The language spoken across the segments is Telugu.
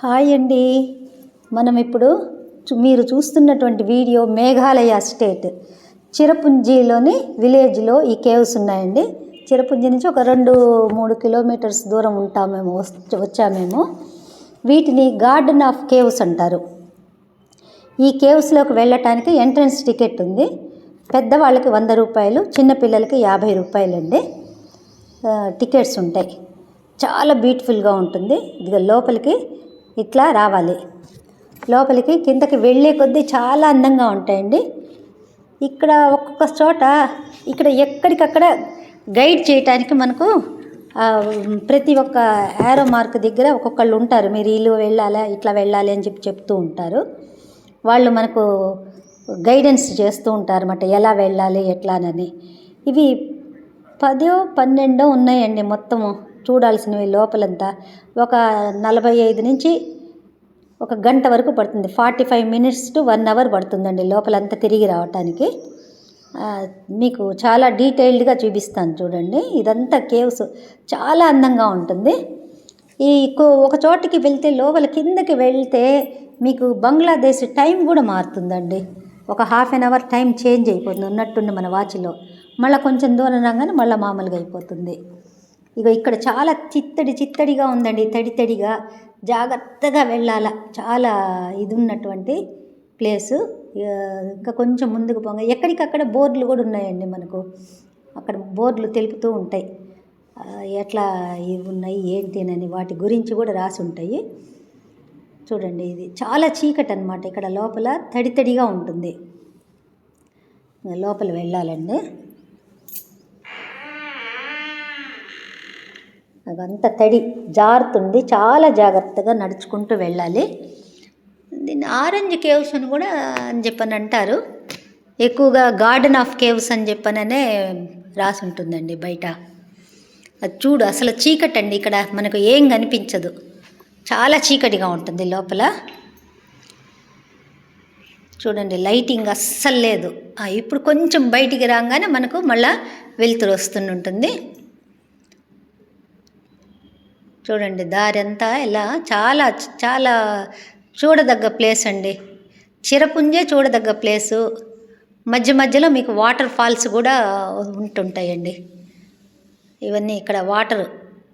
హాయ్ అండి. మనం ఇప్పుడు మీరు చూస్తున్నటువంటి వీడియో మేఘాలయ స్టేట్ చిరపుంజిలోని విలేజ్లో ఈ కేవ్స్ ఉన్నాయండి. చిరపుంజి నుంచి ఒక 2-3 కిలోమీటర్స్ దూరం ఉంటామేమో వచ్చామేమో. వీటిని గార్డెన్ ఆఫ్ కేవ్స్ అంటారు. ఈ కేవ్స్లోకి వెళ్ళటానికి ఎంట్రన్స్ టికెట్ ఉంది. పెద్దవాళ్ళకి 100 రూపాయలు, చిన్నపిల్లలకి 50 రూపాయలండి టికెట్స్ ఉంటాయి. చాలా బ్యూటిఫుల్గా ఉంటుంది. ఇది లోపలికి ఇట్లా రావాలి. లోపలికి కిందకి వెళ్ళే కొద్దీ చాలా అందంగా ఉంటాయండి. ఇక్కడ ఒక్కొక్క చోట ఇక్కడ ఎక్కడికక్కడ గైడ్ చేయటానికి మనకు ప్రతి ఒక్క యారో మార్క్ దగ్గర ఒక్కొక్కళ్ళు ఉంటారు. మీరు ఇల్లు వెళ్ళాలా, ఇట్లా వెళ్ళాలి అని చెప్తూ ఉంటారు. వాళ్ళు మనకు గైడెన్స్ చేస్తూ ఉంటారు అన్నమాట, ఎలా వెళ్ళాలి ఎట్లానని. ఇవి 10-12 ఉన్నాయండి మొత్తము చూడాల్సినవి. లోపలంతా ఒక 45 నుంచి 1 గంట వరకు పడుతుంది. 45 minutes to 1 hour పడుతుందండి లోపలంతా తిరిగి రావటానికి. మీకు చాలా డీటెయిల్డ్గా చూపిస్తాను చూడండి. ఇదంతా కేవ్స్ చాలా అందంగా ఉంటుంది. ఈ ఒక చోటికి వెళ్తే లోపల కిందకి వెళ్తే మీకు బంగ్లాదేశ్ టైం కూడా మారుతుందండి. ఒక 1/2 hour టైం చేంజ్ అయిపోతుంది ఉన్నట్టుండి మన వాచ్లో. మళ్ళీ కొంచెం దూరం రాగానే మళ్ళీ మామూలుగా అయిపోతుంది. ఇక్కడ చాలా చిత్తడిగా ఉందండి, తడిగా జాగ్రత్తగా వెళ్ళాలా. చాలా ఇది ఉన్నటువంటి ప్లేసు. ఇంకా కొంచెం ముందుకు పోగా ఎక్కడికక్కడ బోర్డులు కూడా ఉన్నాయండి మనకు. అక్కడ బోర్డులు తెలుపుతూ ఉంటాయి ఎట్లా ఇవి ఉన్నాయి ఏంటినని, వాటి గురించి కూడా రాసి ఉంటాయి. చూడండి, ఇది చాలా చీకటి అన్నమాట. ఇక్కడ లోపల తడిగా ఉంటుంది. లోపల వెళ్ళాలండి. అదంతా తడి జారుతుంది. చాలా జాగ్రత్తగా నడుచుకుంటూ వెళ్ళాలి. దీన్ని ఆరెంజ్ కేవ్స్ అని కూడా చెప్పని అంటారు. ఎక్కువగా గార్డెన్ ఆఫ్ కేవ్స్ అని చెప్పననే రాసి ఉంటుందండి బయట. అది చూడు, అసలు చీకటి అండి. ఇక్కడ మనకు ఏం కనిపించదు, చాలా చీకటిగా ఉంటుంది లోపల. చూడండి, లైటింగ్ అస్సలు లేదు. ఇప్పుడు కొంచెం బయటికి రాగానే మనకు మళ్ళా వెలుతురు వస్తుంటుంది. చూడండి, దారి అంతా ఇలా చాలా చాలా చూడదగ్గ ప్లేస్ అండి. చిరపుంజే చూడదగ్గ ప్లేసు. మధ్యలో మీకు వాటర్ ఫాల్స్ కూడా ఉంటుంటాయండి. ఇవన్నీ ఇక్కడ వాటర్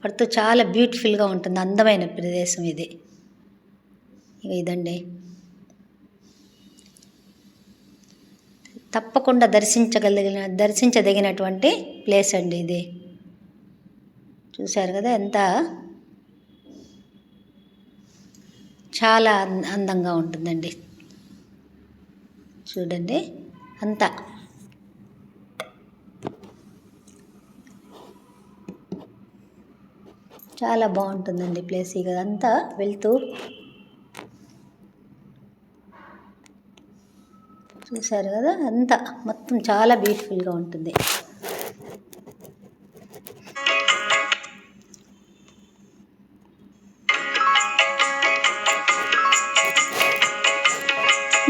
పడుతూ చాలా బ్యూటిఫుల్గా ఉంటుంది. అందమైన ప్రదేశం ఇది. ఇదండి, తప్పకుండా దర్శించదగినటువంటి ప్లేస్ అండి ఇది. చూశారు కదా, ఎంత చాలా అందంగా ఉంటుందండి. చూడండి, అంతా చాలా బాగుంటుందండి ప్లేస్. ఇదంతా వెళ్తూ చూశారు కదా, అంతా మొత్తం చాలా బ్యూటిఫుల్గా ఉంటుంది.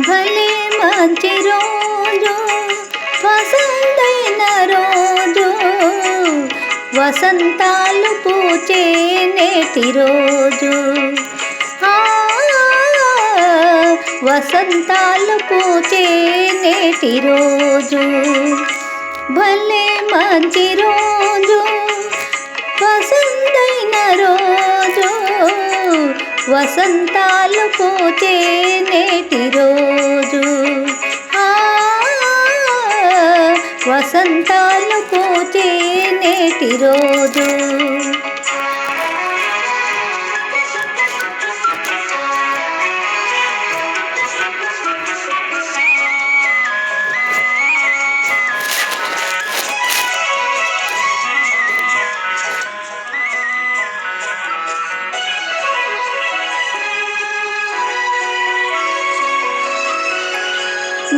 భలే మంచి రోజు, వసంతైన రోజు, వసంతాలు పూచే నేటి రోజు, వసంతాలు పూచే నేటి రోజు. భలే మంచి రోజు, వసంతైన రోజు, వసంతాలు పూచే నేటి రోజు, వసంతాలు పూచే నేటి రోజు.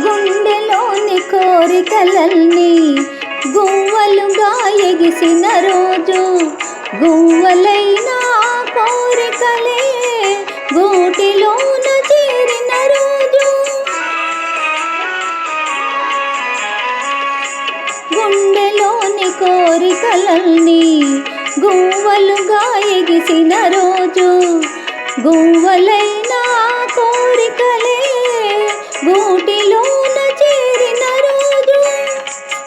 గుండెలోని కోరికలన్నీ గువ్వలుగా ఎగిసిన రోజు, గువ్వలైన కోరికలే గూటిలోన చేరిన రోజు. గుండెలోని కోరికలన్నీ గువ్వలుగా ఎగిసిన రోజు, గువ్వలైన కోరికలే గూటిలోన చేరిన రోజు,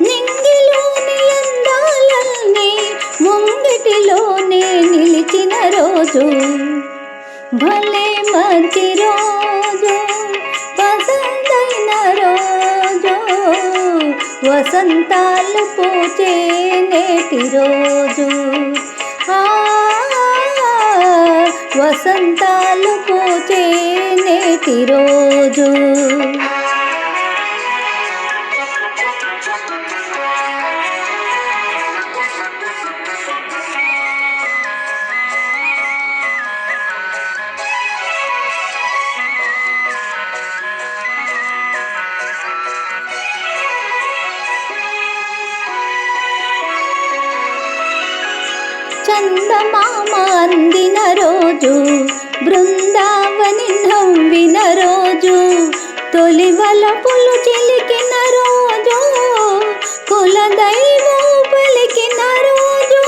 నింగిలోని అందాలన్నీ ముంగిటిలోనే నిలిచిన రోజు, భలే మంచి రోజు, వసంతైన రోజు, వసంతాలు పూచే నేటి రోజు, వసంతాలు పూచే నేటి రోజు. చందమామ అందిన రోజు, బృందావని నవ్విన రోజు, తొలి వలపులు చిలికిన రోజు, కులదైవం పలికిన రోజు,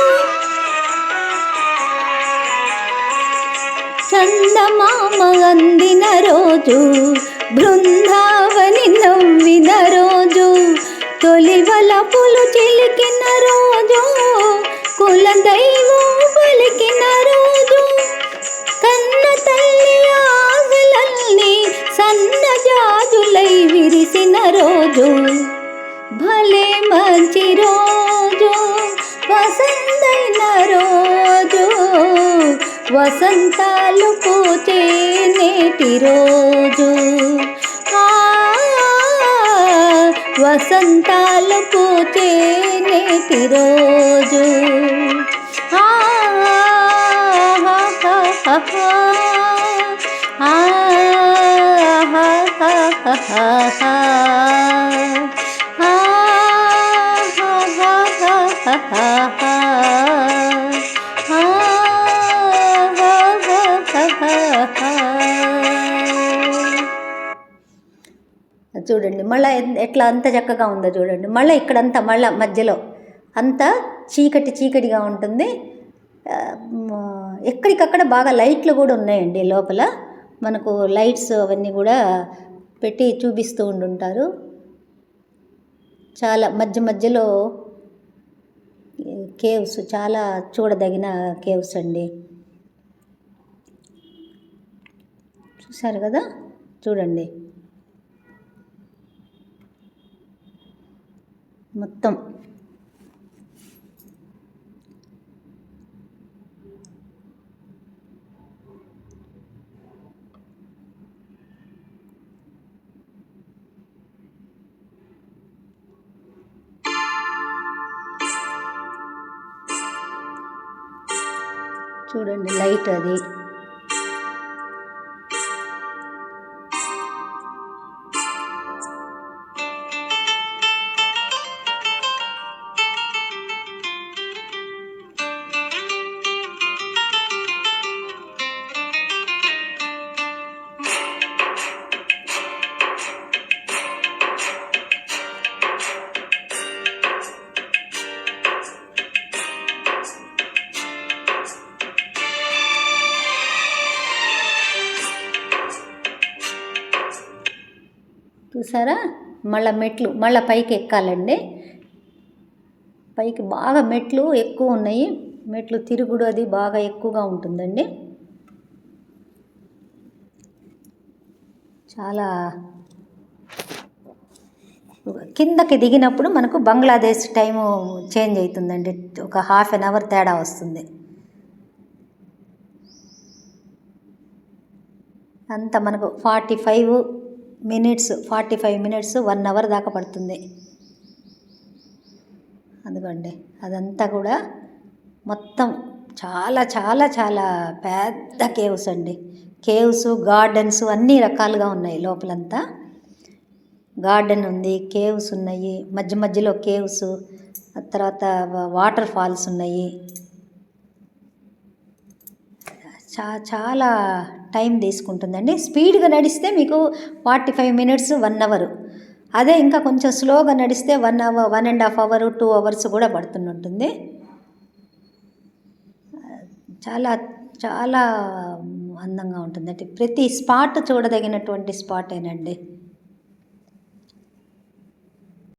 చందమామ అందిన రోజు, బృందావని నవ్విన రోజు, తొలి వలపులు చిలికిన రోజు, కులదైవం పలికిన రోజు, కన్న తల్లి ఆశలన్నీ సన్నజాజులై విరిసిన రోజు, భలే మంచి రోజు, వసంతైన రోజు, వసంతాలు పూచే నేటి రోజు, వసంతాలు పూచే నేటి రోజు. చూడండి మళ్ళీ ఎట్లా అంత చక్కగా ఉందో చూడండి. మళ్ళీ ఇక్కడంతా మళ్ళీ మధ్యలో అంతా చీకటిగా ఉంటుంది. ఎక్కడికక్కడ బాగా లైట్లు కూడా ఉన్నాయండి లోపల. మనకు లైట్స్ అవన్నీ కూడా పెట్టి చూపిస్తూ ఉండుంటారు. చాలా మధ్యలో కేవ్స్, చాలా చూడదగిన కేవ్స్ అండి. చూశారు కదా, చూడండి మొత్తం చూడండి లైట్ అది. చూసారా, మళ్ళీ పైకి ఎక్కాలండి. పైకి బాగా మెట్లు ఎక్కువ ఉన్నాయి. మెట్లు తిరుగుడు అది బాగా ఎక్కువగా ఉంటుందండి. చాలా కిందకి దిగినప్పుడు మనకు బంగ్లాదేశ్ టైము చేంజ్ అవుతుందండి. ఒక ½ an hour తేడా వస్తుంది. అంత మనకు 45 minutes 1 hour దాకా పడుతుంది. అదిగోండి అదంతా కూడా మొత్తం చాలా చాలా చాలా పెద్ద కేవ్స్ అండి. కేవ్స్, గార్డెన్స్ అన్ని రకాలుగా ఉన్నాయి. లోపలంతా గార్డెన్ ఉంది, కేవ్స్ ఉన్నాయి, మధ్యలో కేవ్స్, తర్వాత వాటర్ ఫాల్స్ ఉన్నాయి. చాలా టైం తీసుకుంటుందండి. స్పీడ్గా నడిస్తే మీకు 45 minutes 1 hour. అదే ఇంకా కొంచెం స్లోగా నడిస్తే 1 hour, 1.5 hours 2 hours కూడా పడుతుంటుంది. చాలా చాలా అందంగా ఉంటుందండి. ప్రతి స్పాట్ చూడదగినటువంటి స్పాటేనండి.